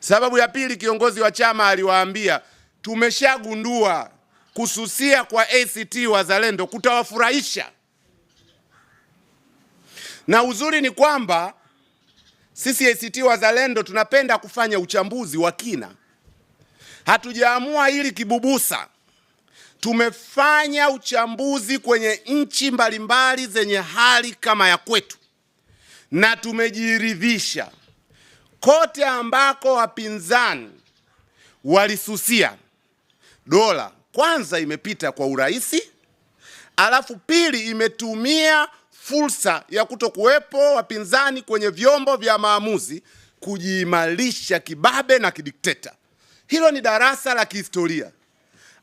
Sababu ya pili, kiongozi wa chama aliwaambia tumeshagundua kususia kwa ACT Wazalendo kutawafurahisha. Na uzuri ni kwamba sisi ACT Wazalendo tunapenda kufanya uchambuzi wa kina. Hatujaamua ili kibubusa. Tumefanya uchambuzi kwenye nchi mbalimbali zenye hali kama ya kwetu, na tumejiridhisha kote ambako wapinzani walisusia, dola kwanza imepita kwa urahisi, alafu pili imetumia fursa ya kutokuwepo wapinzani kwenye vyombo vya maamuzi kujiimarisha kibabe na kidikteta. Hilo ni darasa la kihistoria.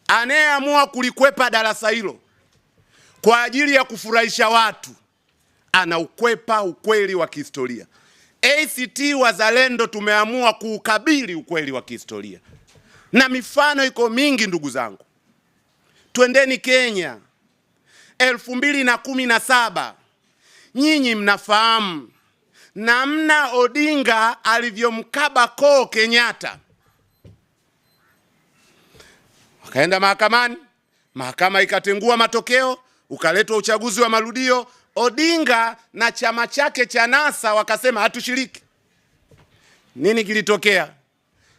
Anayeamua kulikwepa darasa hilo kwa ajili ya kufurahisha watu anaukwepa ukweli wa kihistoria. ACT Wazalendo tumeamua kuukabili ukweli wa kihistoria, na mifano iko mingi ndugu zangu. Twendeni Kenya 2017. Nyinyi mnafahamu namna Odinga alivyomkaba koo Kenyatta. Wakaenda mahakamani, mahakama ikatengua matokeo, ukaletwa uchaguzi wa marudio. Odinga na chama chake cha NASA wakasema hatushiriki. Nini kilitokea?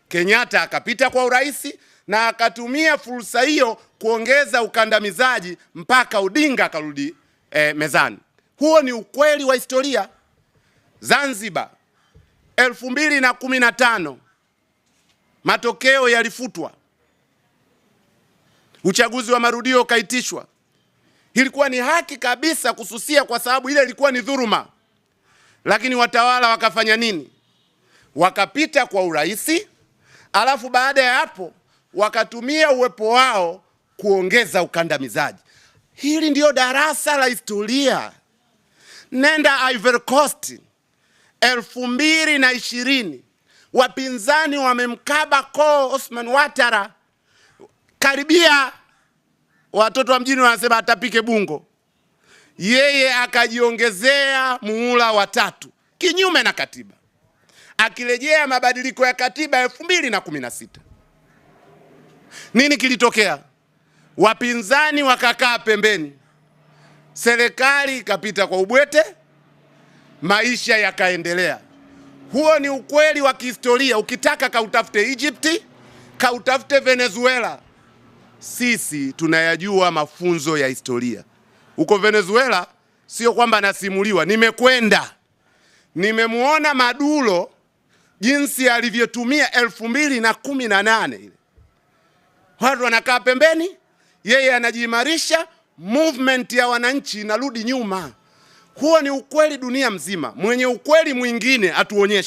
Kenyatta akapita kwa urahisi na akatumia fursa hiyo kuongeza ukandamizaji mpaka Odinga akarudi mezani. Huo ni ukweli wa historia. Zanzibar 2015 matokeo yalifutwa, uchaguzi wa marudio ukaitishwa. Ilikuwa ni haki kabisa kususia kwa sababu ile ilikuwa ni dhuluma. Lakini watawala wakafanya nini? Wakapita kwa urahisi, alafu baada ya hapo wakatumia uwepo wao kuongeza ukandamizaji. Hili ndio darasa la historia. Nenda Ivory Coast 2020, wapinzani wamemkaba koo Osman Ouattara, karibia watoto wa mjini wanasema atapike bungo. Yeye akajiongezea muhula wa 3 kinyume na katiba, akirejea mabadiliko ya katiba 2016. Nini kilitokea? Wapinzani wakakaa pembeni, serikali ikapita kwa ubwete, maisha yakaendelea. Huo ni ukweli wa kihistoria. Ukitaka kautafute Egypt, kautafute Venezuela. Sisi tunayajua mafunzo ya historia. Huko Venezuela sio kwamba nasimuliwa, nimekwenda. Nimemuona Maduro jinsi alivyotumia 2018 ile. Watu wanakaa pembeni, yeye anajiimarisha, movement ya wananchi inarudi nyuma. Huo ni ukweli dunia mzima. Mwenye ukweli mwingine atuonyeshe.